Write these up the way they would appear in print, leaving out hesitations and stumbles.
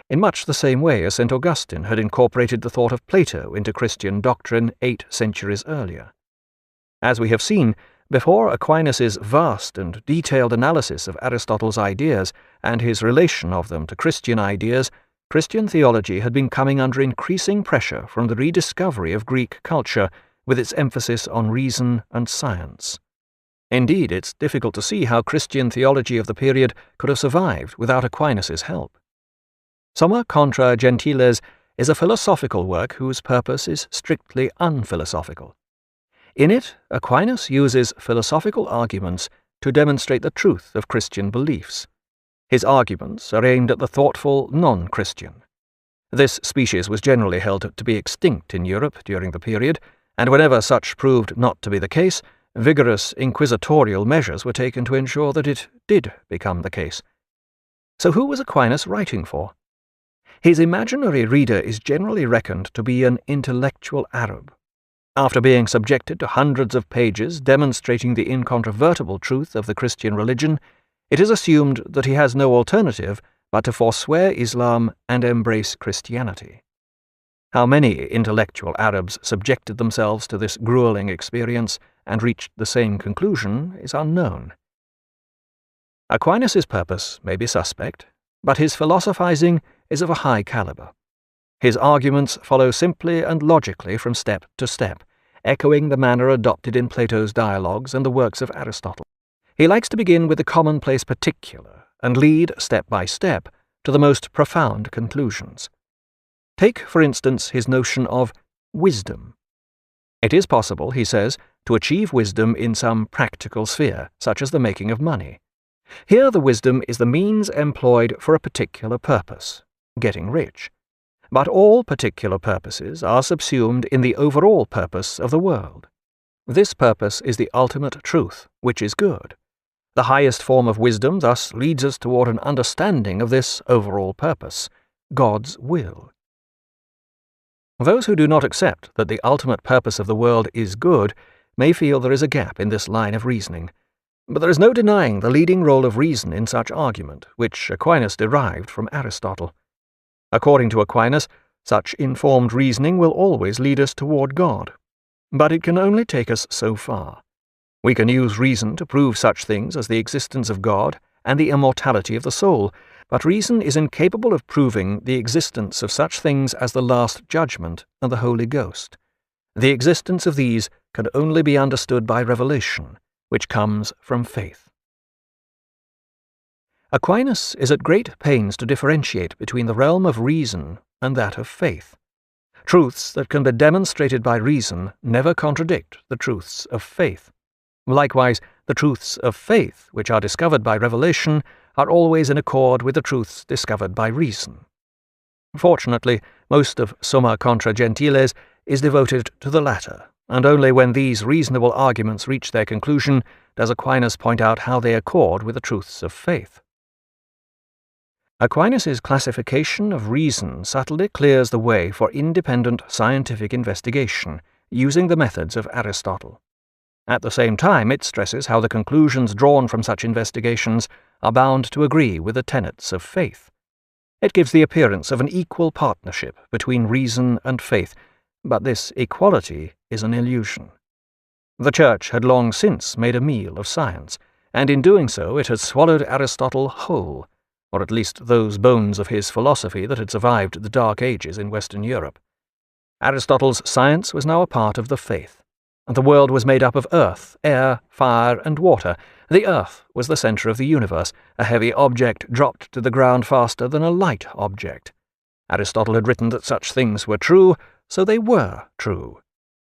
in much the same way as St. Augustine had incorporated the thought of Plato into Christian doctrine 8 centuries earlier. As we have seen, before Aquinas' vast and detailed analysis of Aristotle's ideas and his relation of them to Christian ideas, Christian theology had been coming under increasing pressure from the rediscovery of Greek culture with its emphasis on reason and science. Indeed, it's difficult to see how Christian theology of the period could have survived without Aquinas' help. Summa Contra Gentiles is a philosophical work whose purpose is strictly unphilosophical. In it, Aquinas uses philosophical arguments to demonstrate the truth of Christian beliefs. His arguments are aimed at the thoughtful non-Christian. This species was generally held to be extinct in Europe during the period, and whenever such proved not to be the case, vigorous inquisitorial measures were taken to ensure that it did become the case. So who was Aquinas writing for? His imaginary reader is generally reckoned to be an intellectual Arab. After being subjected to hundreds of pages demonstrating the incontrovertible truth of the Christian religion, it is assumed that he has no alternative but to forswear Islam and embrace Christianity. How many intellectual Arabs subjected themselves to this grueling experience and reached the same conclusion is unknown. Aquinas' purpose may be suspect, but his philosophizing is of a high caliber. His arguments follow simply and logically from step to step, echoing the manner adopted in Plato's dialogues and the works of Aristotle. He likes to begin with the commonplace particular and lead, step by step, to the most profound conclusions. Take, for instance, his notion of wisdom. It is possible, he says, to achieve wisdom in some practical sphere, such as the making of money. Here the wisdom is the means employed for a particular purpose, getting rich. But all particular purposes are subsumed in the overall purpose of the world. This purpose is the ultimate truth, which is good. The highest form of wisdom thus leads us toward an understanding of this overall purpose, God's will. Those who do not accept that the ultimate purpose of the world is good may feel there is a gap in this line of reasoning, but there is no denying the leading role of reason in such argument, which Aquinas derived from Aristotle. According to Aquinas, such informed reasoning will always lead us toward God, but it can only take us so far. We can use reason to prove such things as the existence of God and the immortality of the soul, but reason is incapable of proving the existence of such things as the Last Judgment and the Holy Ghost. The existence of these can only be understood by revelation, which comes from faith. Aquinas is at great pains to differentiate between the realm of reason and that of faith. Truths that can be demonstrated by reason never contradict the truths of faith. Likewise, the truths of faith, which are discovered by revelation, are always in accord with the truths discovered by reason. Fortunately, most of Summa Contra Gentiles is devoted to the latter, and only when these reasonable arguments reach their conclusion does Aquinas point out how they accord with the truths of faith. Aquinas' classification of reason subtly clears the way for independent scientific investigation, using the methods of Aristotle. At the same time, it stresses how the conclusions drawn from such investigations are bound to agree with the tenets of faith. It gives the appearance of an equal partnership between reason and faith, but this equality is an illusion. The Church had long since made a meal of science, and in doing so it had swallowed Aristotle whole, or at least those bones of his philosophy that had survived the Dark Ages in Western Europe. Aristotle's science was now a part of the faith. The world was made up of earth, air, fire, and water. The earth was the center of the universe, a heavy object dropped to the ground faster than a light object. Aristotle had written that such things were true, so they were true,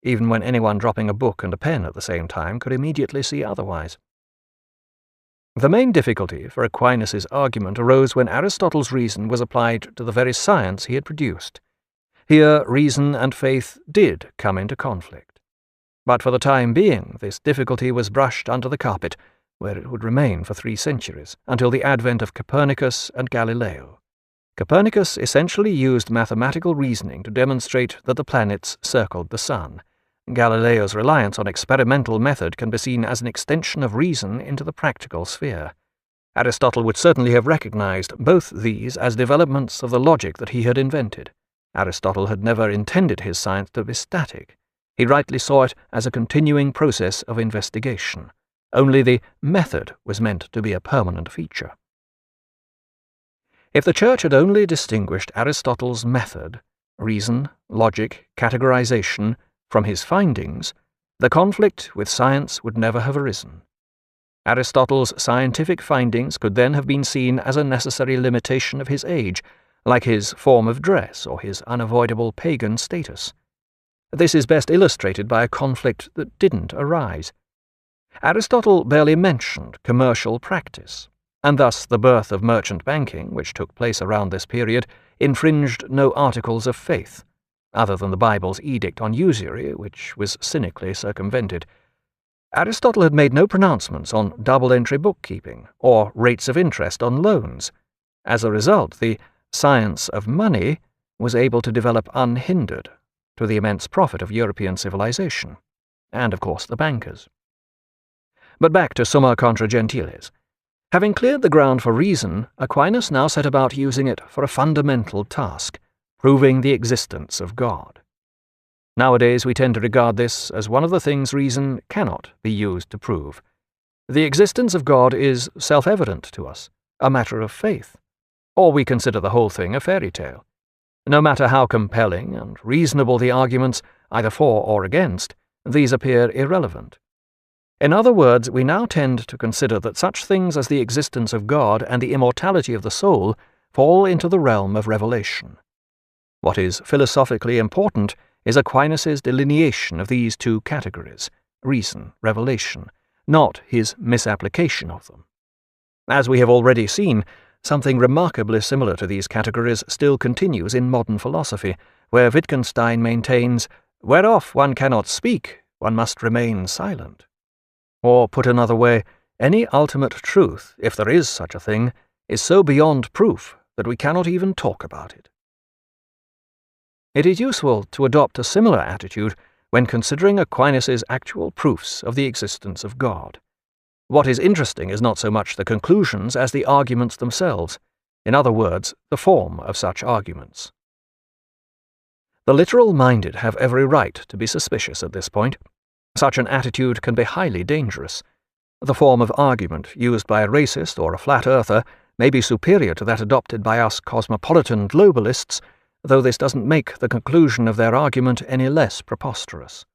even when anyone dropping a book and a pen at the same time could immediately see otherwise. The main difficulty for Aquinas' argument arose when Aristotle's reason was applied to the very science he had produced. Here reason and faith did come into conflict. But for the time being, this difficulty was brushed under the carpet, where it would remain for 3 centuries, until the advent of Copernicus and Galileo. Copernicus essentially used mathematical reasoning to demonstrate that the planets circled the sun. Galileo's reliance on experimental method can be seen as an extension of reason into the practical sphere. Aristotle would certainly have recognized both these as developments of the logic that he had invented. Aristotle had never intended his science to be static. He rightly saw it as a continuing process of investigation. Only the method was meant to be a permanent feature. If the Church had only distinguished Aristotle's method, reason, logic, categorization, from his findings, the conflict with science would never have arisen. Aristotle's scientific findings could then have been seen as a necessary limitation of his age, like his form of dress or his unavoidable pagan status. This is best illustrated by a conflict that didn't arise. Aristotle barely mentioned commercial practice, and thus the birth of merchant banking, which took place around this period, infringed no articles of faith, other than the Bible's edict on usury, which was cynically circumvented. Aristotle had made no pronouncements on double-entry bookkeeping or rates of interest on loans. As a result, the science of money was able to develop unhindered, to the immense profit of European civilization, and of course the bankers. But back to Summa Contra Gentiles. Having cleared the ground for reason, Aquinas now set about using it for a fundamental task, proving the existence of God. Nowadays we tend to regard this as one of the things reason cannot be used to prove. The existence of God is self-evident to us, a matter of faith, or we consider the whole thing a fairy tale. No matter how compelling and reasonable the arguments, either for or against, these appear irrelevant. In other words, we now tend to consider that such things as the existence of God and the immortality of the soul fall into the realm of revelation. What is philosophically important is Aquinas' delineation of these two categories, reason, revelation, not his misapplication of them. As we have already seen, something remarkably similar to these categories still continues in modern philosophy, where Wittgenstein maintains, "Whereof one cannot speak, one must remain silent." Or, put another way, any ultimate truth, if there is such a thing, is so beyond proof that we cannot even talk about it. It is useful to adopt a similar attitude when considering Aquinas' actual proofs of the existence of God. What is interesting is not so much the conclusions as the arguments themselves, in other words, the form of such arguments. The literal-minded have every right to be suspicious at this point. Such an attitude can be highly dangerous. The form of argument used by a racist or a flat-earther may be superior to that adopted by us cosmopolitan globalists, though this doesn't make the conclusion of their argument any less preposterous.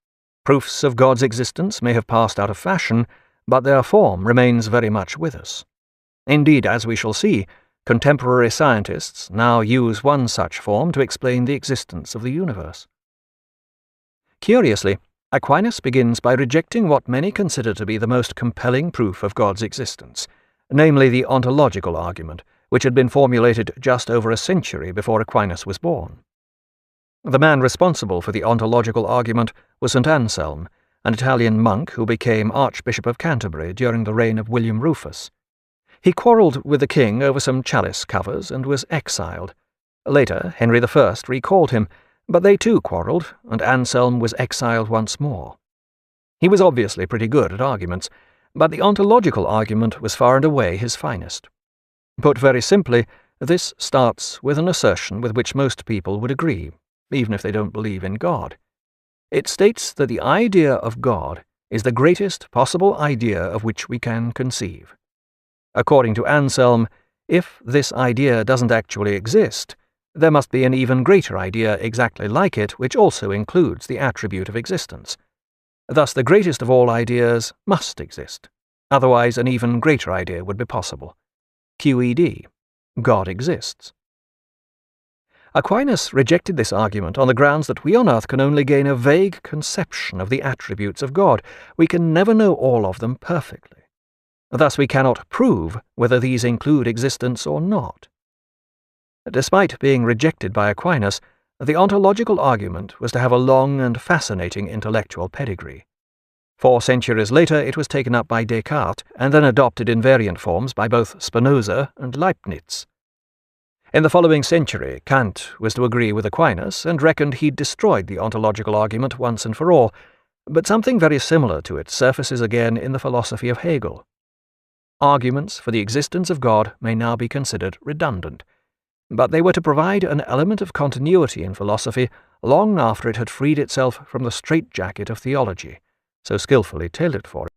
Proofs of God's existence may have passed out of fashion, but their form remains very much with us. Indeed, as we shall see, contemporary scientists now use one such form to explain the existence of the universe. Curiously, Aquinas begins by rejecting what many consider to be the most compelling proof of God's existence, namely the ontological argument, which had been formulated just over a century before Aquinas was born. The man responsible for the ontological argument was St. Anselm, an Italian monk who became Archbishop of Canterbury during the reign of William Rufus. He quarrelled with the king over some chalice covers and was exiled. Later, Henry I recalled him, but they too quarrelled, and Anselm was exiled once more. He was obviously pretty good at arguments, but the ontological argument was far and away his finest. Put very simply, this starts with an assertion with which most people would agree, even if they don't believe in God. It states that the idea of God is the greatest possible idea of which we can conceive. According to Anselm, if this idea doesn't actually exist, there must be an even greater idea exactly like it, which also includes the attribute of existence. Thus, the greatest of all ideas must exist. Otherwise, an even greater idea would be possible. QED. God exists. Aquinas rejected this argument on the grounds that we on earth can only gain a vague conception of the attributes of God. We can never know all of them perfectly. Thus, we cannot prove whether these include existence or not. Despite being rejected by Aquinas, the ontological argument was to have a long and fascinating intellectual pedigree. 4 centuries later it was taken up by Descartes and then adopted in variant forms by both Spinoza and Leibniz. In the following century, Kant was to agree with Aquinas and reckoned he'd destroyed the ontological argument once and for all, but something very similar to it surfaces again in the philosophy of Hegel. Arguments for the existence of God may now be considered redundant, but they were to provide an element of continuity in philosophy long after it had freed itself from the straitjacket of theology, so skillfully tailored for it.